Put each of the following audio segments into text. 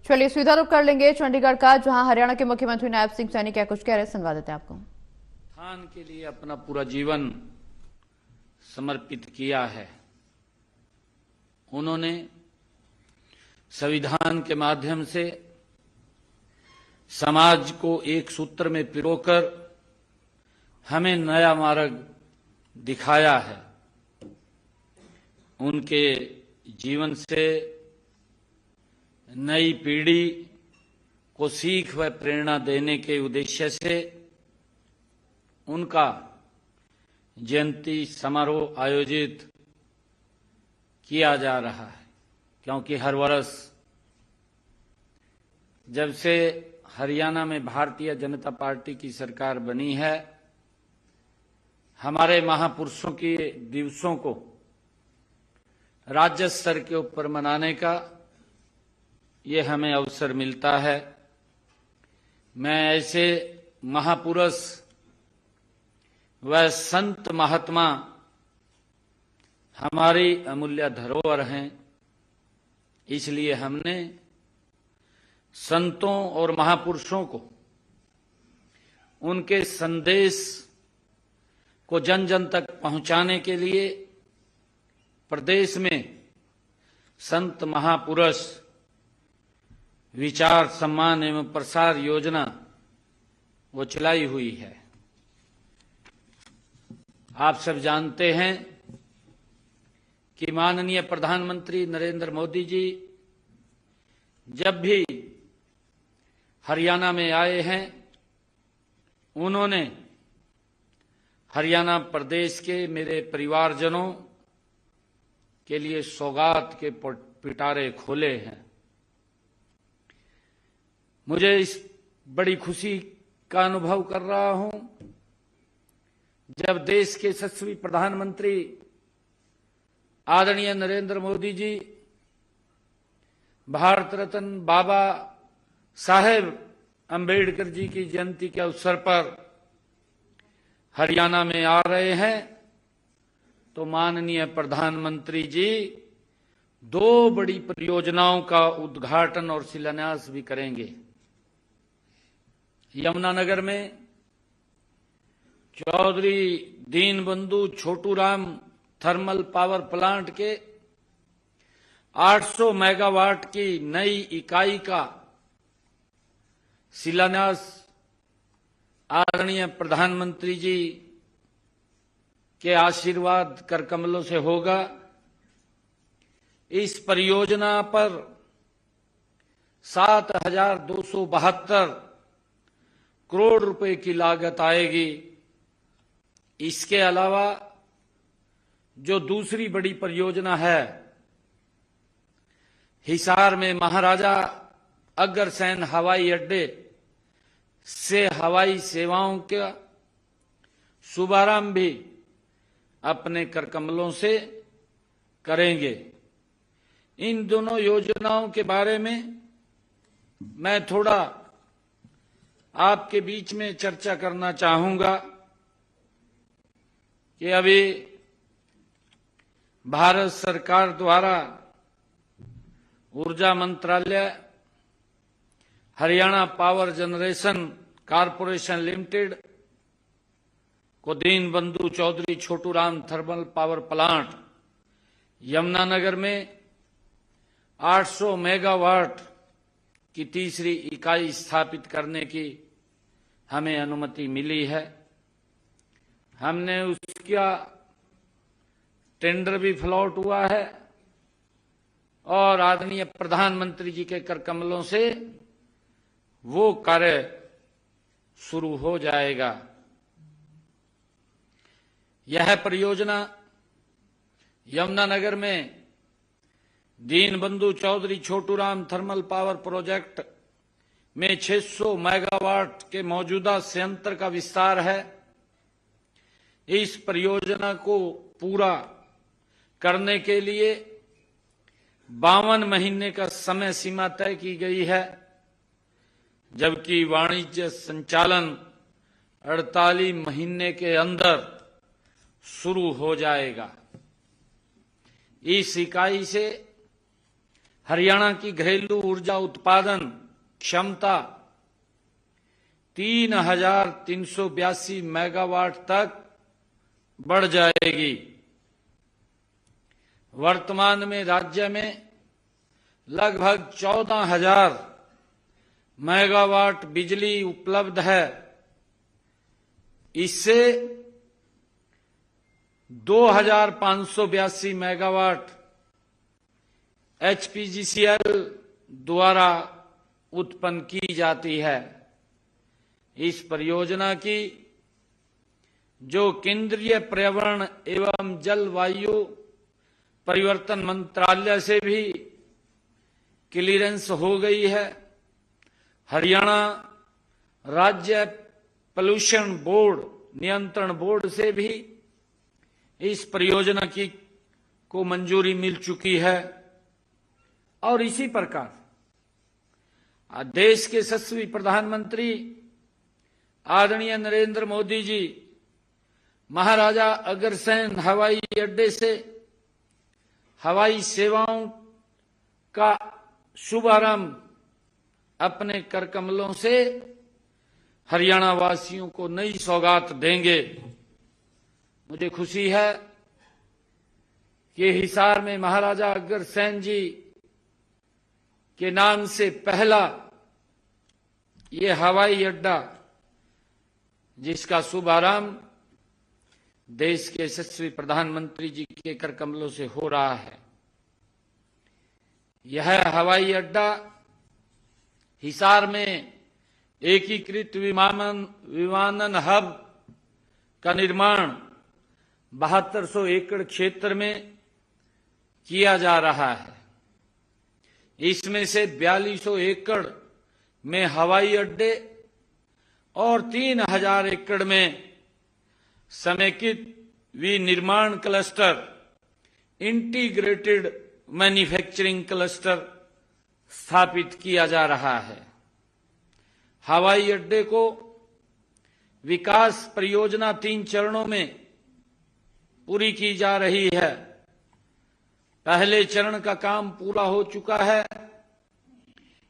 चलिए सीधा रुख कर लेंगे चंडीगढ़ का, जहां हरियाणा के मुख्यमंत्री नायब सिंह सैनी क्या कुछ कह रहे हैं, सुनवा देते हैं आपको। उत्थान के लिए अपना पूरा जीवन समर्पित किया है। उन्होंने संविधान के माध्यम से समाज को एक सूत्र में पिरोकर हमें नया मार्ग दिखाया है। उनके जीवन से नई पीढ़ी को सीख व प्रेरणा देने के उद्देश्य से उनका जयंती समारोह आयोजित किया जा रहा है, क्योंकि हर वर्ष जब से हरियाणा में भारतीय जनता पार्टी की सरकार बनी है, हमारे महापुरुषों के दिवसों को राज्य स्तर के ऊपर मनाने का ये हमें अवसर मिलता है। मैं ऐसे महापुरुष व संत महात्मा हमारी अमूल्य धरोहर हैं, इसलिए हमने संतों और महापुरुषों को उनके संदेश को जन जन तक पहुंचाने के लिए प्रदेश में संत महापुरुष विचार सम्मान एवं प्रसार योजना वो चलाई हुई है। आप सब जानते हैं कि माननीय प्रधानमंत्री नरेंद्र मोदी जी जब भी हरियाणा में आए हैं, उन्होंने हरियाणा प्रदेश के मेरे परिवारजनों के लिए सौगात के पिटारे खोले हैं। मुझे इस बड़ी खुशी का अनुभव कर रहा हूं जब देश के यशस्वी प्रधानमंत्री आदरणीय नरेंद्र मोदी जी भारत रत्न बाबा साहेब अंबेडकर जी की जयंती के अवसर पर हरियाणा में आ रहे हैं, तो माननीय प्रधानमंत्री जी 2 बड़ी परियोजनाओं का उद्घाटन और शिलान्यास भी करेंगे। यमुनानगर में Chaudhary Deenbandhu Chhoturam thermal power plant के 800 मेगावाट की नई इकाई का शिलान्यास आदरणीय प्रधानमंत्री जी के आशीर्वाद कर कमलों से होगा। इस परियोजना पर 7,272 करोड़ रुपए की लागत आएगी। इसके अलावा जो दूसरी बड़ी परियोजना है, हिसार में महाराजा अग्रसेन हवाई अड्डे से हवाई सेवाओं का शुभारंभ भी अपने कर कमलों से करेंगे। इन दोनों योजनाओं के बारे में मैं थोड़ा आपके बीच में चर्चा करना चाहूंगा कि अभी भारत सरकार द्वारा ऊर्जा मंत्रालय, Haryana power generation corporation limited को Deenbandhu Chaudhary Chhoturam thermal power plant Yamunanagar में 800 मेगावाट की तीसरी इकाई स्थापित करने की हमें अनुमति मिली है। हमने उसका टेंडर भी फ्लॉट हुआ है और आदरणीय प्रधानमंत्री जी के कर कमलों से वो कार्य शुरू हो जाएगा। यह परियोजना यमुनानगर में Deenbandhu Chaudhary Chhoturam thermal power project में 600 मेगावाट के मौजूदा संयंत्र का विस्तार है। इस परियोजना को पूरा करने के लिए 52 महीने का समय सीमा तय की गई है, जबकि वाणिज्य संचालन 48 महीने के अंदर शुरू हो जाएगा। इस इकाई से हरियाणा की घरेलू ऊर्जा उत्पादन क्षमता 3,382 मेगावाट तक बढ़ जाएगी। वर्तमान में राज्य में लगभग 14,000 मेगावाट बिजली उपलब्ध है। इससे 2,582 मेगावाट एचपीजीसीएल द्वारा उत्पन्न की जाती है। इस परियोजना की जो केंद्रीय पर्यावरण एवं जलवायु परिवर्तन मंत्रालय से भी क्लीयरेंस हो गई है। हरियाणा राज्य पोल्यूशन बोर्ड नियंत्रण बोर्ड से भी इस परियोजना को मंजूरी मिल चुकी है। और इसी प्रकार देश के यशस्वी प्रधानमंत्री आदरणीय नरेंद्र मोदी जी महाराजा अग्रसेन हवाई अड्डे से हवाई सेवाओं का शुभारंभ अपने कर कमलों से हरियाणा वासियों को नई सौगात देंगे। मुझे खुशी है कि हिसार में महाराजा अग्रसेन जी के नाम से पहला ये हवाई अड्डा जिसका शुभारंभ देश के यशस्वी प्रधानमंत्री जी के कर कमलों से हो रहा है। यह हवाई अड्डा हिसार में एकीकृत विमानन हब का निर्माण 7200 एकड़ क्षेत्र में किया जा रहा है। इसमें से 4200 एकड़ में हवाई अड्डे और 3000 एकड़ में समेकित विनिर्माण क्लस्टर इंटीग्रेटेड मैन्युफैक्चरिंग क्लस्टर स्थापित किया जा रहा है। हवाई अड्डे को विकास परियोजना 3 चरणों में पूरी की जा रही है। पहले चरण का काम पूरा हो चुका है।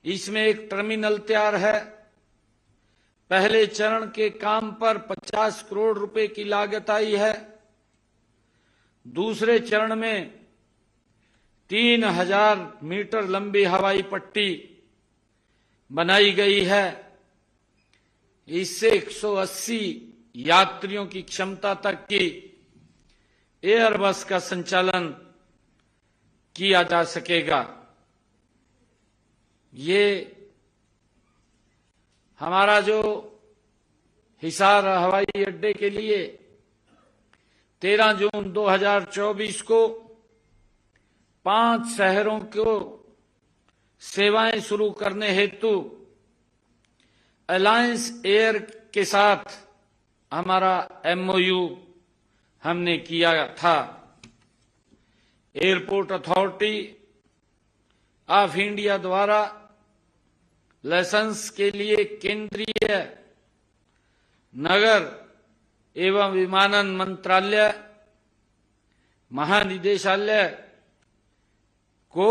इसमें एक टर्मिनल तैयार है। पहले चरण के काम पर 50 करोड़ रुपए की लागत आई है। दूसरे चरण में 3000 मीटर लंबी हवाई पट्टी बनाई गई है। इससे 180 यात्रियों की क्षमता तक की एयरबस का संचालन किया जा सकेगा। ये हमारा जो हिसार हवाई अड्डे के लिए 13 जून 2024 को 5 शहरों को सेवाएं शुरू करने हेतु अलायंस एयर के साथ हमारा एमओयू हमने किया था। एयरपोर्ट अथॉरिटी ऑफ इंडिया द्वारा लाइसेंस के लिए केंद्रीय नगर एवं विमानन मंत्रालय महानिदेशालय को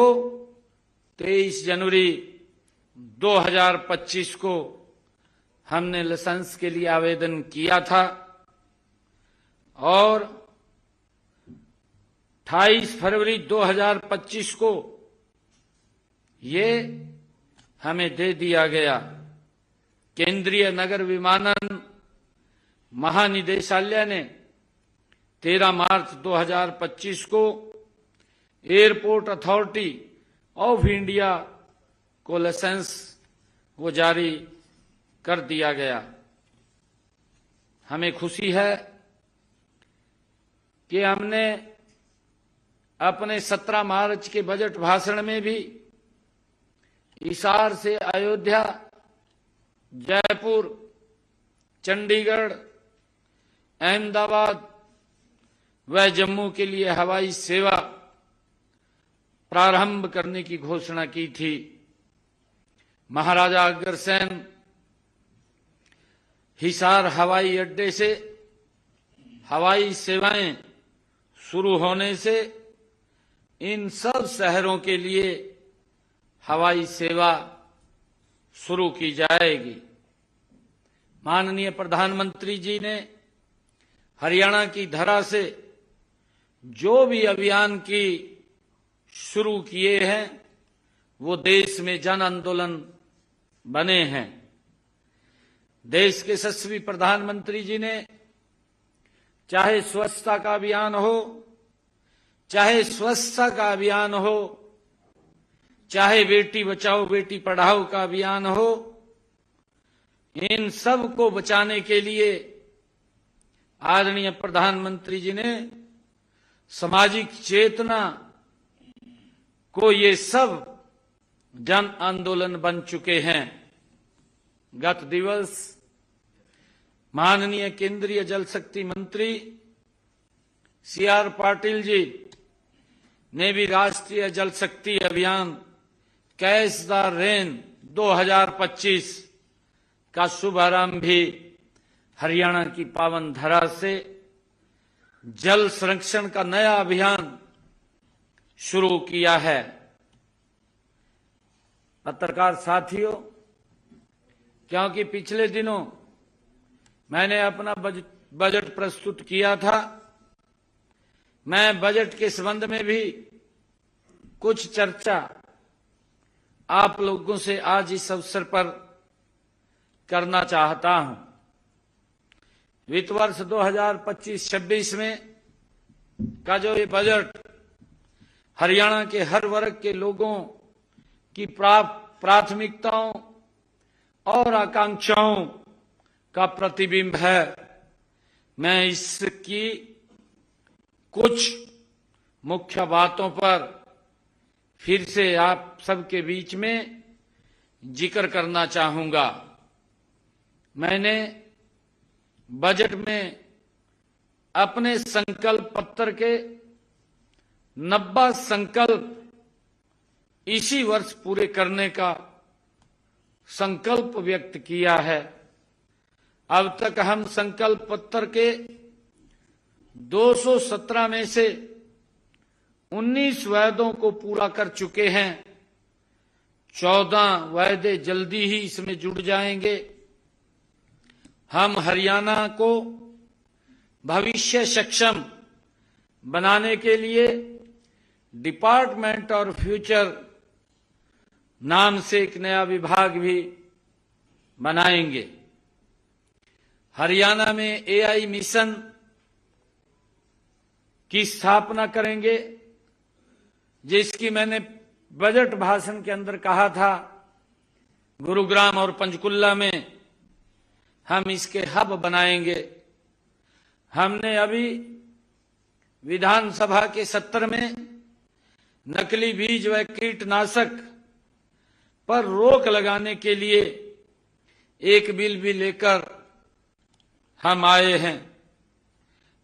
23 जनवरी 2025 को हमने लाइसेंस के लिए आवेदन किया था और 28 फरवरी 2025 को ये हमें दे दिया गया। केंद्रीय नगर विमानन महानिदेशालय ने 13 मार्च 2025 को एयरपोर्ट अथॉरिटी ऑफ इंडिया को लाइसेंस वो जारी कर दिया गया। हमें खुशी है कि हमने अपने 17 मार्च के बजट भाषण में भी हिसार से अयोध्या, जयपुर, चंडीगढ़, अहमदाबाद व जम्मू के लिए हवाई सेवा प्रारंभ करने की घोषणा की थी। महाराजा अग्रसेन हिसार हवाई अड्डे से हवाई सेवाएं शुरू होने से इन सब शहरों के लिए हवाई सेवा शुरू की जाएगी। माननीय प्रधानमंत्री जी ने हरियाणा की धरा से जो भी अभियान की शुरू किए हैं वो देश में जन आंदोलन बने हैं। देश के यशस्वी प्रधानमंत्री जी ने चाहे स्वच्छता का अभियान हो, चाहे स्वच्छता का अभियान हो, चाहे बेटी बचाओ बेटी पढ़ाओ का अभियान हो, इन सब को बचाने के लिए आदरणीय प्रधानमंत्री जी ने सामाजिक चेतना को ये सब जन आंदोलन बन चुके हैं। गत दिवस माननीय केंद्रीय जल शक्ति मंत्री CR पाटिल जी ने भी राष्ट्रीय जल शक्ति अभियान कैच द रेन 2025 का शुभारंभ भी हरियाणा की पावन धरा से जल संरक्षण का नया अभियान शुरू किया है। पत्रकार साथियों, क्योंकि पिछले दिनों मैंने अपना बजट प्रस्तुत किया था, मैं बजट के संबंध में भी कुछ चर्चा आप लोगों से आज इस अवसर पर करना चाहता हूं। वित्त वर्ष 2025-26 में का जो ये बजट हरियाणा के हर वर्ग के लोगों की प्राथमिकताओं और आकांक्षाओं का प्रतिबिंब है, मैं इसकी कुछ मुख्य बातों पर फिर से आप सबके बीच में जिक्र करना चाहूंगा। मैंने बजट में अपने संकल्प पत्र के 90 संकल्प इसी वर्ष पूरे करने का संकल्प व्यक्त किया है। अब तक हम संकल्प पत्र के 217 में से 19 वायदों को पूरा कर चुके हैं। 14 वायदे जल्दी ही इसमें जुड़ जाएंगे। हम हरियाणा को भविष्य सक्षम बनाने के लिए डिपार्टमेंट और फ्यूचर नाम से एक नया विभाग भी बनाएंगे। हरियाणा में AI मिशन की स्थापना करेंगे, जिसकी मैंने बजट भाषण के अंदर कहा था। गुरुग्राम और पंचकुला में हम इसके हब बनाएंगे। हमने अभी विधानसभा के सत्र में नकली बीज व कीटनाशक पर रोक लगाने के लिए एक बिल भी लेकर हम आए हैं।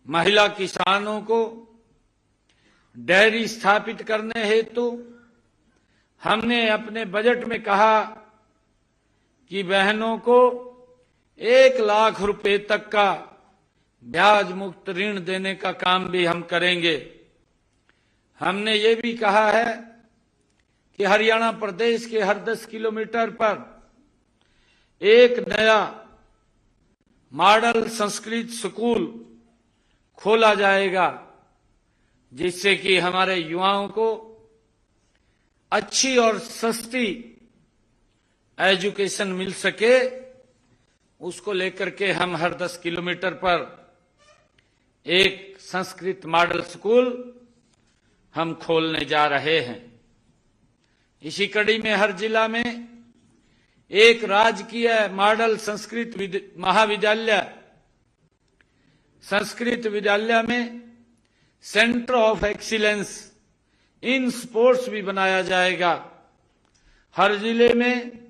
महिला किसानों को डेयरी स्थापित करने हेतु हमने अपने बजट में कहा कि बहनों को 1 लाख रुपए तक का ब्याज मुक्त ऋण देने का काम भी हम करेंगे। हमने ये भी कहा है कि हरियाणा प्रदेश के हर 10 किलोमीटर पर एक नया मॉडल संस्कृत स्कूल खोला जाएगा, जिससे कि हमारे युवाओं को अच्छी और सस्ती एजुकेशन मिल सके। उसको लेकर के हम हर 10 किलोमीटर पर एक संस्कृत मॉडल स्कूल हम खोलने जा रहे हैं। इसी कड़ी में हर जिला में एक राजकीय मॉडल संस्कृत महाविद्यालय, संस्कृत विद्यालय में centre of excellence in sports भी बनाया जाएगा। हर जिले में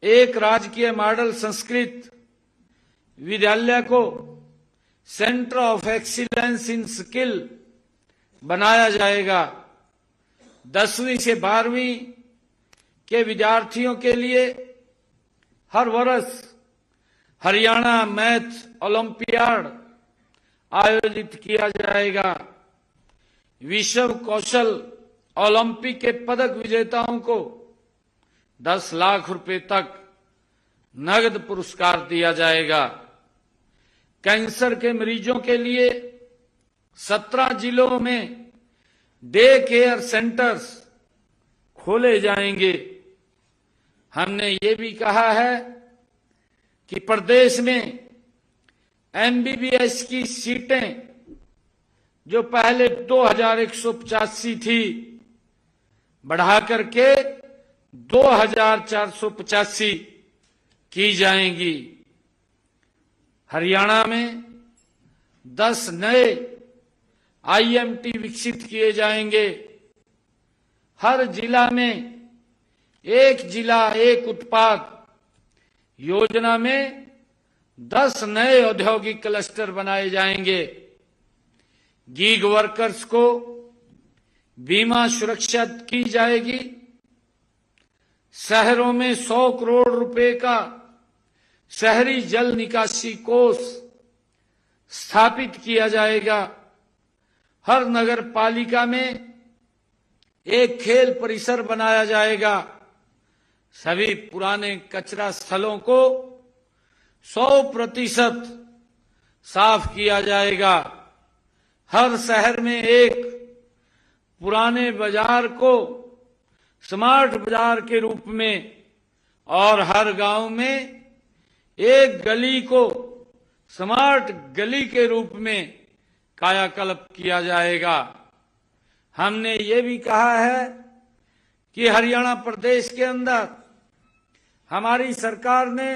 एक राजकीय मॉडल संस्कृत विद्यालय को centre of excellence in skill बनाया जाएगा। 10वीं से 12वीं के विद्यार्थियों के लिए हर वर्ष हरियाणा मैथ ओलंपियाड आयोजित किया जाएगा। विश्व कौशल ओलंपिक के पदक विजेताओं को 10 लाख रुपए तक नगद पुरस्कार दिया जाएगा। कैंसर के मरीजों के लिए 17 जिलों में डे केयर सेंटर्स खोले जाएंगे। हमने ये भी कहा है कि प्रदेश में एमबीबीएस की सीटें जो पहले 2185 थी बढ़ा करके 2485 की जाएंगी। हरियाणा में 10 नए आईएमटी विकसित किए जाएंगे। हर जिला में एक जिला एक उत्पाद योजना में 10 नए औद्योगिक क्लस्टर बनाए जाएंगे। गीग वर्कर्स को बीमा सुरक्षा की जाएगी। शहरों में 100 करोड़ रुपए का शहरी जल निकासी कोष स्थापित किया जाएगा। हर नगर पालिका में एक खेल परिसर बनाया जाएगा। सभी पुराने कचरा स्थलों को 100% साफ किया जाएगा। हर शहर में एक पुराने बाजार को स्मार्ट बाजार के रूप में और हर गांव में एक गली को स्मार्ट गली के रूप में कायाकल्प किया जाएगा। हमने ये भी कहा है कि हरियाणा प्रदेश के अंदर हमारी सरकार ने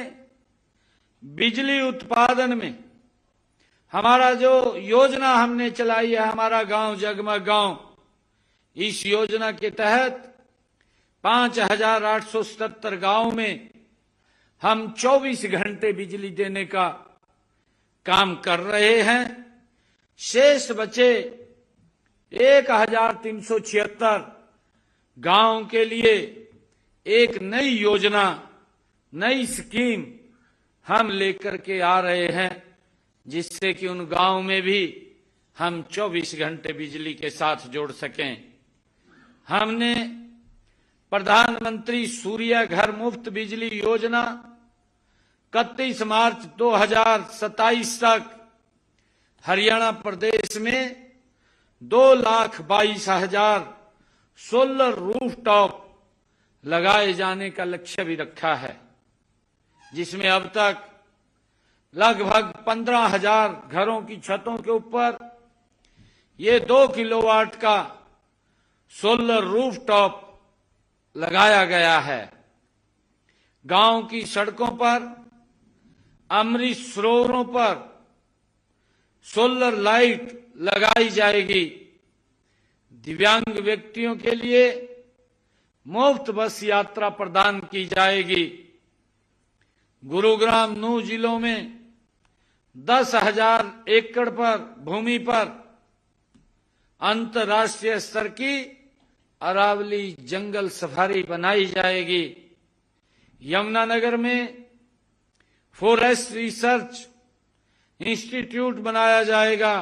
बिजली उत्पादन में हमारा जो योजना हमने चलाई है, हमारा गांव जगमग गांव, इस योजना के तहत 5877 गांव में हम 24 घंटे बिजली देने का काम कर रहे हैं। शेष बचे 1376 गांव के लिए एक नई योजना, नई स्कीम हम लेकर के आ रहे हैं, जिससे कि उन गांव में भी हम 24 घंटे बिजली के साथ जोड़ सकें। हमने प्रधानमंत्री सूर्य घर मुफ्त बिजली योजना 31 मार्च 2027 तक हरियाणा प्रदेश में 2,22,000 सोलर रूफटॉप लगाए जाने का लक्ष्य भी रखा है, जिसमें अब तक लगभग 15,000 घरों की छतों के ऊपर ये 2 किलोवाट का सोलर रूफटॉप लगाया गया है। गांव की सड़कों पर, अमृत सरोवरों पर सोलर लाइट लगाई जाएगी। दिव्यांग व्यक्तियों के लिए मुफ्त बस यात्रा प्रदान की जाएगी। गुरुग्राम, नूह जिलों में 10,000 एकड़ पर भूमि पर अंतर्राष्ट्रीय स्तर की अरावली जंगल सफारी बनाई जाएगी। यमुनानगर में फॉरेस्ट रिसर्च इंस्टीट्यूट बनाया जाएगा।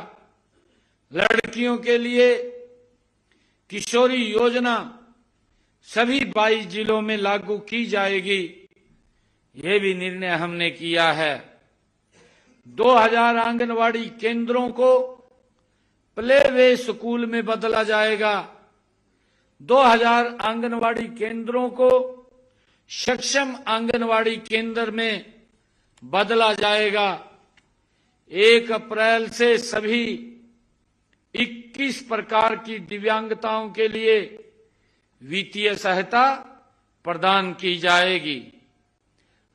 लड़कियों के लिए किशोरी योजना सभी 22 जिलों में लागू की जाएगी। ये भी निर्णय हमने किया है। 2000 आंगनवाड़ी केंद्रों को प्ले वे स्कूल में बदला जाएगा। 2000 आंगनवाड़ी केंद्रों को सक्षम आंगनवाड़ी केंद्र में बदला जाएगा। 1 अप्रैल से सभी 21 प्रकार की दिव्यांगताओं के लिए वित्तीय सहायता प्रदान की जाएगी।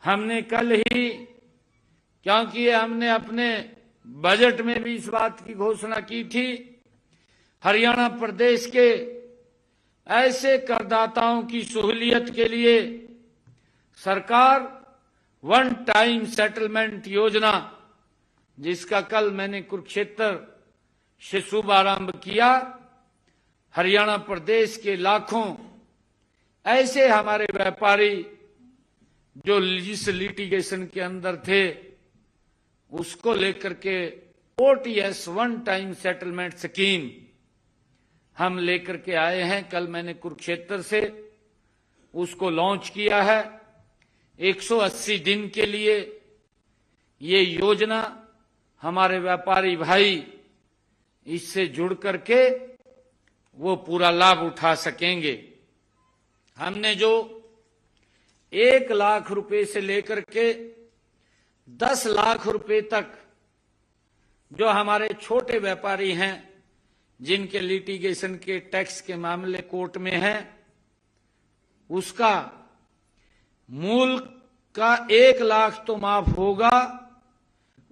हमने कल ही, क्योंकि हमने अपने बजट में भी इस बात की घोषणा की थी, हरियाणा प्रदेश के ऐसे करदाताओं की सहूलियत के लिए सरकार वन टाइम सेटलमेंट योजना, जिसका कल मैंने कुरुक्षेत्र से शुभारंभ किया, हरियाणा प्रदेश के लाखों ऐसे हमारे व्यापारी जो जिस लिटिगेशन के अंदर थे उसको लेकर के OTS one time settlement scheme हम लेकर के आए हैं। कल मैंने कुरुक्षेत्र से उसको लॉन्च किया है। 180 दिन के लिए ये योजना हमारे व्यापारी भाई इससे जुड़ करके वो पूरा लाभ उठा सकेंगे। हमने जो 1 लाख रुपए से लेकर के 10 लाख रुपए तक जो हमारे छोटे व्यापारी हैं, जिनके लिटिगेशन के टैक्स के मामले कोर्ट में हैं, उसका मूल का 1 लाख तो माफ होगा,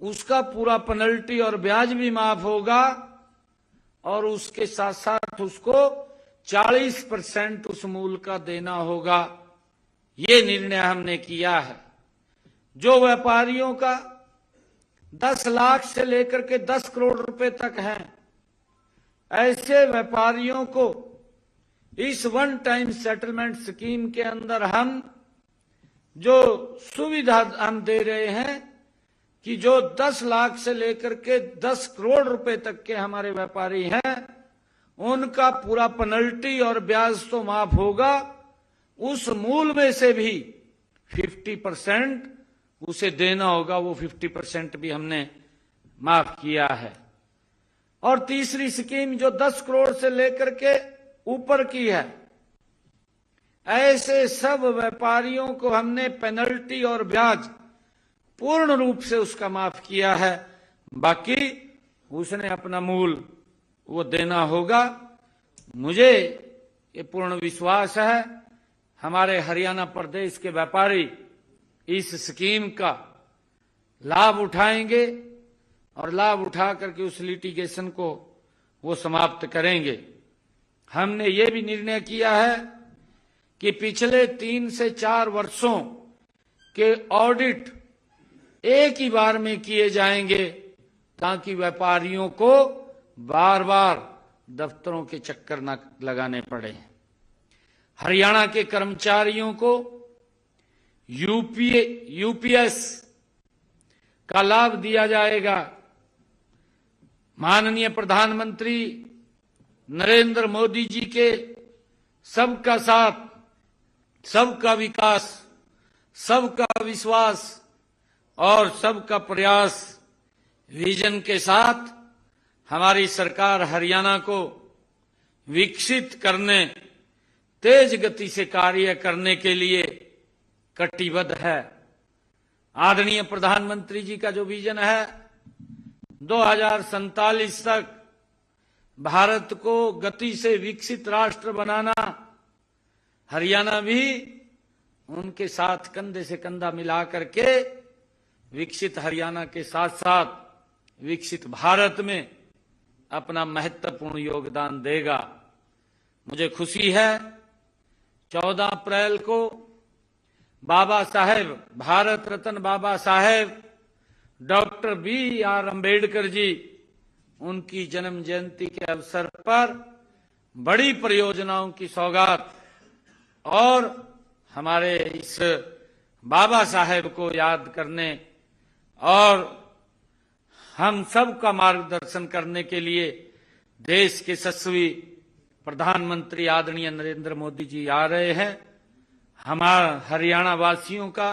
उसका पूरा पेनल्टी और ब्याज भी माफ होगा और उसके साथ साथ उसको 40% उस मूल का देना होगा। ये निर्णय हमने किया है। जो व्यापारियों का 10 लाख से लेकर के 10 करोड़ रुपए तक है, ऐसे व्यापारियों को इस वन टाइम सेटलमेंट स्कीम के अंदर हम जो सुविधा हम दे रहे हैं कि जो 10 लाख से लेकर के 10 करोड़ रुपए तक के हमारे व्यापारी हैं, उनका पूरा पेनल्टी और ब्याज तो माफ होगा, उस मूल में से भी 50% उसे देना होगा। वो 50% भी हमने माफ किया है। और तीसरी स्कीम जो 10 करोड़ से लेकर के ऊपर की है, ऐसे सब व्यापारियों को हमने पेनल्टी और ब्याज पूर्ण रूप से उसका माफ किया है। बाकी उसने अपना मूल वो देना होगा। मुझे ये पूर्ण विश्वास है हमारे हरियाणा प्रदेश के व्यापारी इस स्कीम का लाभ उठाएंगे और लाभ उठा करके उस लिटिगेशन को वो समाप्त करेंगे। हमने ये भी निर्णय किया है कि पिछले 3 से 4 वर्षों के ऑडिट एक ही बार में किए जाएंगे, ताकि व्यापारियों को बार बार दफ्तरों के चक्कर न लगाने पड़े। हरियाणा के कर्मचारियों को यूपीएस का लाभ दिया जाएगा। माननीय प्रधानमंत्री नरेंद्र मोदी जी के सबका साथ, सबका विकास, सबका विश्वास और सबका प्रयास विजन के साथ हमारी सरकार हरियाणा को विकसित करने, तेज गति से कार्य करने के लिए कटिबद्ध है। आदरणीय प्रधानमंत्री जी का जो विजन है 2047 तक भारत को गति से विकसित राष्ट्र बनाना, हरियाणा भी उनके साथ कंधे से कंधा मिला करके विकसित हरियाणा के साथ साथ विकसित भारत में अपना महत्वपूर्ण योगदान देगा। मुझे खुशी है 14 अप्रैल को बाबा साहेब, भारत रत्न बाबा साहेब डॉक्टर BR अम्बेडकर जी, उनकी जन्म जयंती के अवसर पर बड़ी परियोजनाओं की सौगात और हमारे इस बाबा साहेब को याद करने और हम सब का मार्गदर्शन करने के लिए देश के यशस्वी प्रधानमंत्री आदरणीय नरेंद्र मोदी जी आ रहे हैं। हमारा हरियाणा वासियों का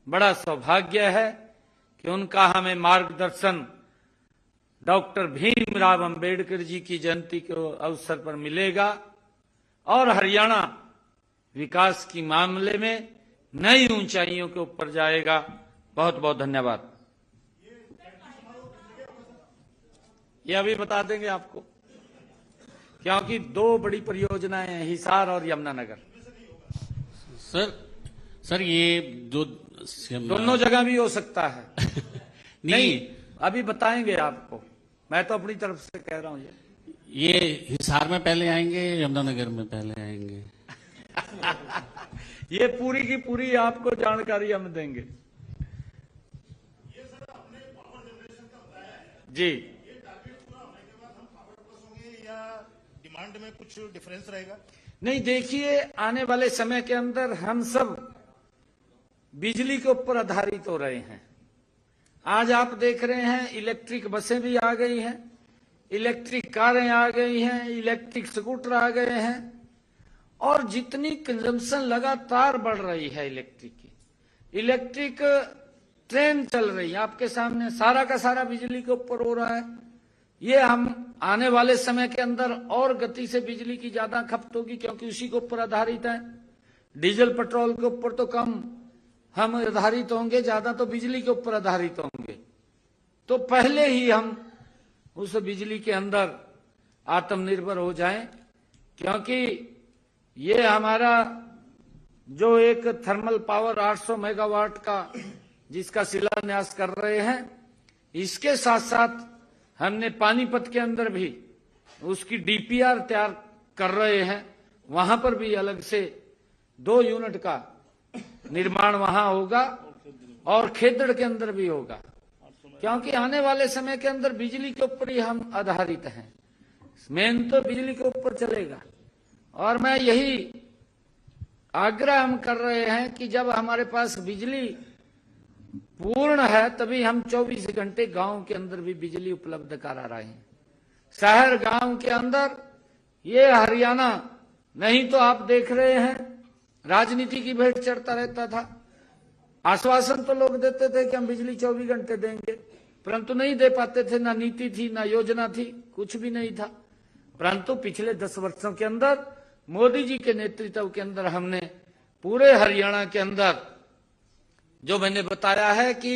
बड़ा सौभाग्य है कि उनका हमें मार्गदर्शन डॉक्टर भीमराव अंबेडकर जी की जयंती के अवसर पर मिलेगा और हरियाणा विकास की मामले में नई ऊंचाइयों के ऊपर जाएगा। बहुत बहुत धन्यवाद। ये अभी बता देंगे आपको, क्योंकि 2 बड़ी परियोजनाएं हैं, हिसार और यमुनानगर। सर ये जो दोनों जगह भी हो सकता है। नहीं, अभी बताएंगे आपको, मैं तो अपनी तरफ से कह रहा हूं। ये हिसार में पहले आएंगे, यमुनानगर में पहले आएंगे? ये पूरी की पूरी आपको जानकारी हम देंगे। जी, डिमांड में कुछ डिफरेंस रहेगा? नहीं, देखिए आने वाले समय के अंदर हम सब बिजली के ऊपर आधारित हो रहे हैं। आज आप देख रहे हैं इलेक्ट्रिक बसें भी आ गई हैं, इलेक्ट्रिक कारें आ गई हैं, इलेक्ट्रिक स्कूटर आ गए हैं और जितनी कंजम्पशन लगातार बढ़ रही है इलेक्ट्रिक की, इलेक्ट्रिक ट्रेन चल रही है आपके सामने, सारा का सारा बिजली के ऊपर हो रहा है। ये हम आने वाले समय के अंदर और गति से बिजली की ज्यादा खपत होगी, क्योंकि उसी के ऊपर आधारित है। डीजल पेट्रोल के ऊपर तो कम हम आधारित होंगे, ज्यादा तो बिजली के ऊपर आधारित होंगे। तो पहले ही हम उस बिजली के अंदर आत्मनिर्भर हो जाएं, क्योंकि ये हमारा जो एक थर्मल पावर 800 मेगावाट का जिसका शिलान्यास कर रहे हैं, इसके साथ साथ हमने पानीपत के अंदर भी उसकी डीपीआर तैयार कर रहे हैं। वहां पर भी अलग से 2 यूनिट का निर्माण वहां होगा और खेदड़ के अंदर भी होगा, क्योंकि आने वाले समय के अंदर बिजली के ऊपर ही हम आधारित हैं। मेन तो बिजली के ऊपर चलेगा। और मैं यही आग्रह हम कर रहे हैं कि जब हमारे पास बिजली पूर्ण है तभी हम 24 घंटे गांव के अंदर भी बिजली उपलब्ध करा रहे हैं। शहर गांव के अंदर ये हरियाणा, नहीं तो आप देख रहे हैं राजनीति की भेंट चढ़ता रहता था। आश्वासन तो लोग देते थे कि हम बिजली 24 घंटे देंगे, परंतु नहीं दे पाते थे। ना नीति थी, ना योजना थी, कुछ भी नहीं था। परंतु पिछले 10 वर्षों के अंदर मोदी जी के नेतृत्व के अंदर हमने पूरे हरियाणा के अंदर, जो मैंने बताया है कि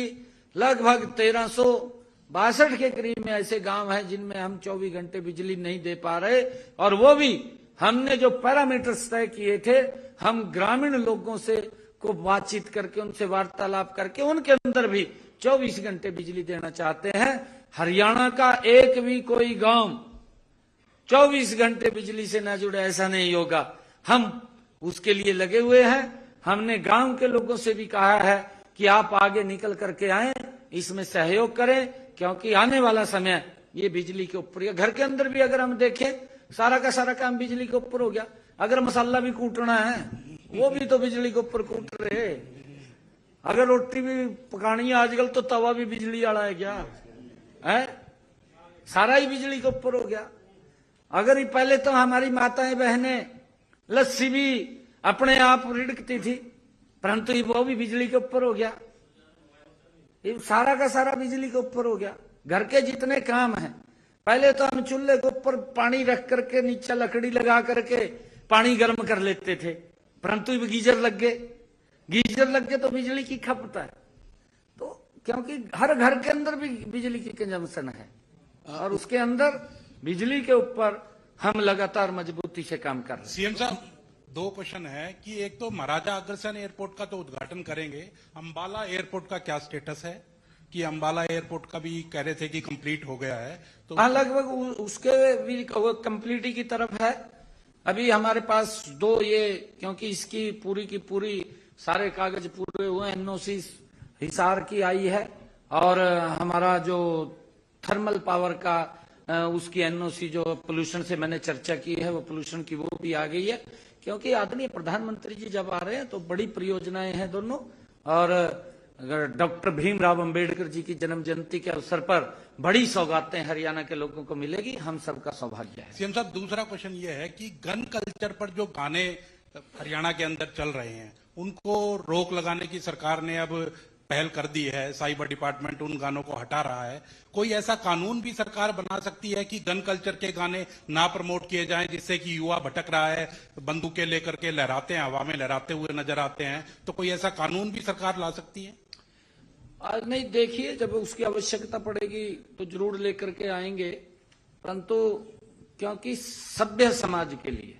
लगभग 1362 के करीब में ऐसे गांव हैं जिनमें हम 24 घंटे बिजली नहीं दे पा रहे। और वो भी हमने जो पैरामीटर्स तय किए थे, हम ग्रामीण लोगों से को बातचीत करके, उनसे वार्तालाप करके उनके अंदर भी 24 घंटे बिजली देना चाहते हैं। हरियाणा का एक भी कोई गांव 24 घंटे बिजली से न जुड़े ऐसा नहीं होगा। हम उसके लिए लगे हुए हैं। हमने गांव के लोगों से भी कहा है कि आप आगे निकल करके आए, इसमें सहयोग करें, क्योंकि आने वाला समय ये बिजली के ऊपर। घर के अंदर भी अगर हम देखें, सारा का सारा काम बिजली के ऊपर हो गया। अगर मसाला भी कूटना है वो भी तो बिजली के ऊपर कूट रहे। अगर रोटी भी पकानी है आजकल तो तवा भी बिजली वाला है क्या है, सारा ही बिजली के ऊपर हो गया। अगर ये पहले तो हमारी माताएं बहनें लस्सी भी अपने आप रिड़कती थी, परंतु वो भी बिजली के ऊपर हो गया। ये सारा का सारा बिजली के ऊपर हो गया। घर के जितने काम हैं, पहले तो हम चूल्हे के ऊपर पानी रख करके नीचे लकड़ी लगा करके पानी गर्म कर लेते थे, परंतु गीजर लग गए। गीजर लग गए तो बिजली की खपत है। तो क्योंकि हर घर के अंदर भी बिजली की कंजम्पशन है और उसके अंदर बिजली के ऊपर हम लगातार मजबूती से काम कर रहे हैं। सीएम साहब, 2 क्वेश्चन है कि एक तो महाराजा अग्रसेन एयरपोर्ट का तो उद्घाटन करेंगे, अंबाला एयरपोर्ट का क्या स्टेटस है? कि अंबाला एयरपोर्ट का भी कह रहे थे कि कंप्लीट हो गया है, तो हाँ लगभग उसके भी कंप्लीट की तरफ है। अभी हमारे पास 2 ये, क्योंकि इसकी पूरी की पूरी सारे कागज पूरे हुए, एनओसी हिसार की आई है और हमारा जो थर्मल पावर का उसकी एनओसी जो पोल्यूशन से मैंने चर्चा की है, वो पोल्यूशन की वो भी आ गई है। क्योंकि आदरणीय प्रधानमंत्री जी जब आ रहे हैं तो बड़ी परियोजनाएं हैं दोनों। और डॉक्टर भीमराव अंबेडकर जी की जन्म जयंती के अवसर पर बड़ी सौगातें हरियाणा के लोगों को मिलेगी, हम सबका सौभाग्य है। सीएम साहब, दूसरा क्वेश्चन ये है कि गन कल्चर पर जो गाने हरियाणा के अंदर चल रहे हैं उनको रोक लगाने की सरकार ने अब पहल कर दी है। साइबर डिपार्टमेंट उन गानों को हटा रहा है। कोई ऐसा कानून भी सरकार बना सकती है कि गन कल्चर के गाने ना प्रमोट किए जाएं, जिससे कि युवा भटक रहा है, बंदूकें लेकर के लहराते हैं, हवा में लहराते हुए नजर आते हैं, तो कोई ऐसा कानून भी सरकार ला सकती है? आज नहीं, देखिए जब उसकी आवश्यकता पड़ेगी तो जरूर लेकर के आएंगे, परंतु क्योंकि सभ्य समाज के लिए,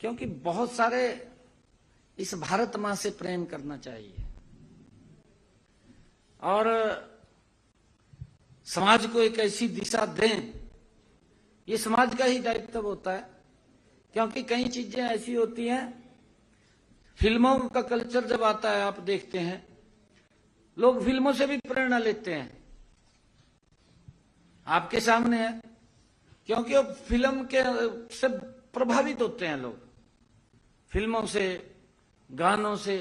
क्योंकि बहुत सारे इस भारत मां से प्रेम करना चाहिए और समाज को एक ऐसी दिशा दें, ये समाज का ही दायित्व होता है। क्योंकि कई चीजें ऐसी होती हैं, फिल्मों का कल्चर जब आता है आप देखते हैं, लोग फिल्मों से भी प्रेरणा लेते हैं, आपके सामने है। क्योंकि अब फिल्म के से प्रभावित होते हैं लोग, फिल्मों से, गानों से।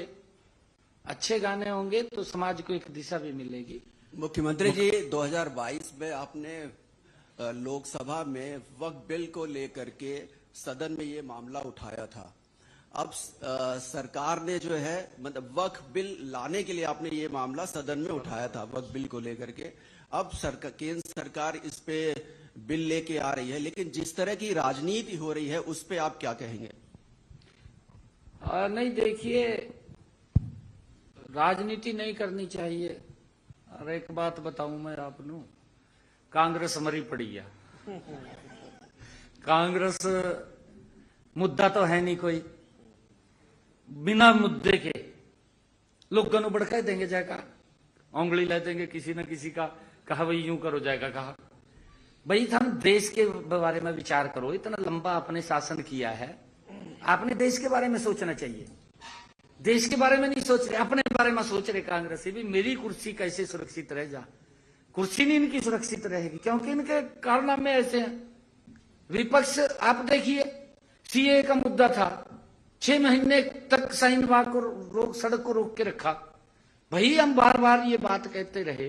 अच्छे गाने होंगे तो समाज को एक दिशा भी मिलेगी। मुख्यमंत्री जी, 2022 में आपने लोकसभा में वक्फ बिल को लेकर के सदन में ये मामला उठाया था। अब सरकार ने जो है मतलब वक्फ बिल लाने के लिए आपने ये मामला सदन में उठाया था, वक्फ बिल को लेकर के। अब केंद्र सरकार इस पे बिल लेके आ रही है, लेकिन जिस तरह की राजनीति हो रही है उस पे आप क्या कहेंगे? नहीं, देखिए, राजनीति नहीं करनी चाहिए। और एक बात बताऊं मैं आपको, कांग्रेस मरी पड़ी है। कांग्रेस मुद्दा तो है नहीं कोई, बिना मुद्दे के लोग गनु भड़का देंगे जाएगा, उंगली ले देंगे किसी न किसी का, कहा भाई यूं करो जाएगा। कहा भाई हम देश के बारे में विचार करो, इतना लंबा आपने शासन किया है, आपने देश के बारे में सोचना चाहिए। देश के बारे में नहीं सोच रहे, अपने बारे में सोच रहे कांग्रेस भी, मेरी कुर्सी कैसे सुरक्षित रह जा। कुर्सी नहीं इनकी सुरक्षित रहेगी, क्योंकि इनके कारनामे ऐसे हैं। विपक्ष आप देखिए, सीए का मुद्दा था, 6 महीने तक शाहीन बाग को सड़क को रोक के रखा। भाई हम बार बार ये बात कहते रहे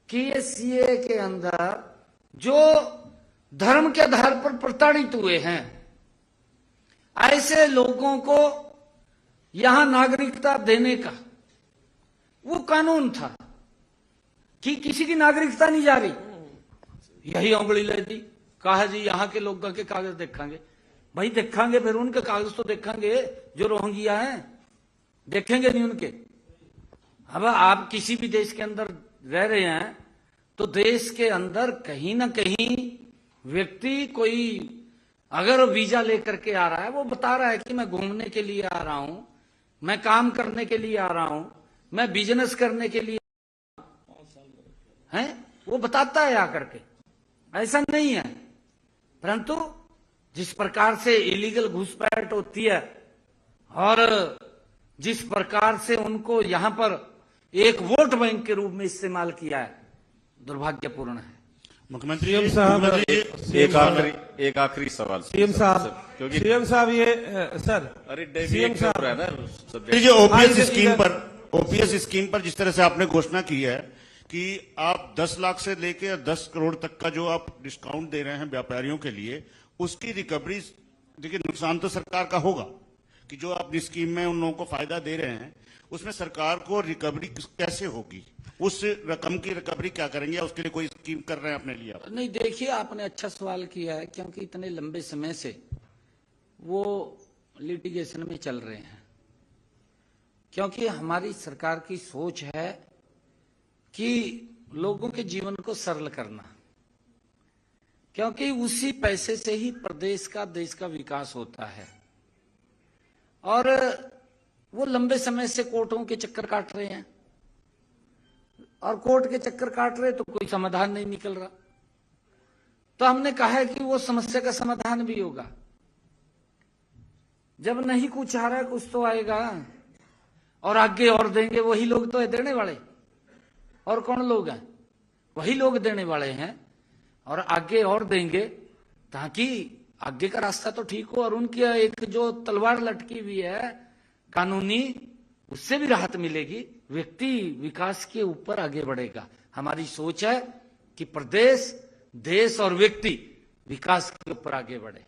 कि ये सीए के अंदर जो धर्म के आधार पर प्रताड़ित हुए हैं, ऐसे लोगों को यहां नागरिकता देने का वो कानून था कि किसी की नागरिकता नहीं जा रही, यही उंगली ले दी। कहा जी यहां के लोगों के कागज देखेंगे। भाई देखेंगे, फिर उनके कागज तो देखेंगे जो रोहिंग्या हैं, देखेंगे नहीं उनके। अब आप किसी भी देश के अंदर रह रहे हैं तो देश के अंदर कहीं ना कहीं व्यक्ति कोई अगर वीजा लेकर के आ रहा है, वो बता रहा है कि मैं घूमने के लिए आ रहा हूं, मैं काम करने के लिए आ रहा हूं, मैं बिजनेस करने के लिए है, वो बताता है आकर के, ऐसा नहीं है। परंतु जिस प्रकार से इलीगल घुसपैठ होती है और जिस प्रकार से उनको यहां पर एक वोट बैंक के रूप में इस्तेमाल किया है, दुर्भाग्यपूर्ण है। मुख्यमंत्री साहब, एक आखिरी सवाल सीएम साहब, क्योंकि सीएम साहब ये सर, अरे सीएम साहब है ना जो ओपीएस स्कीम पर जिस तरह से आपने घोषणा की है कि आप 10 लाख से लेकर 10 करोड़ तक का जो आप डिस्काउंट दे रहे हैं व्यापारियों के लिए, उसकी रिकवरी, देखिए नुकसान तो सरकार का होगा कि जो आप स्कीम में उन लोगों को फायदा दे रहे हैं, उसमें सरकार को रिकवरी कैसे होगी? उस रकम की रिकवरी क्या करेंगे? उसके लिए कोई स्कीम कर रहे हैं अपने लिए? नहीं, देखिए आपने अच्छा सवाल किया है, क्योंकि इतने लंबे समय से वो लिटिगेशन में चल रहे हैं। क्योंकि हमारी सरकार की सोच है कि लोगों के जीवन को सरल करना, क्योंकि उसी पैसे से ही प्रदेश का, देश का विकास होता है। और वो लंबे समय से कोर्टों के चक्कर काट रहे हैं, और कोर्ट के चक्कर काट रहे तो कोई समाधान नहीं निकल रहा। तो हमने कहा है कि वो समस्या का समाधान भी होगा। जब नहीं कुछ आ रहा है, कुछ तो आएगा, और आगे और देंगे। वही लोग तो है देने वाले, और कौन लोग हैं? वही लोग देने वाले हैं, और आगे और देंगे, ताकि आगे का रास्ता तो ठीक हो। और उनकी एक जो तलवार लटकी हुई है कानूनी, उससे भी राहत मिलेगी, व्यक्ति विकास के ऊपर आगे बढ़ेगा। हमारी सोच है कि प्रदेश, देश और व्यक्ति विकास के ऊपर आगे बढ़े।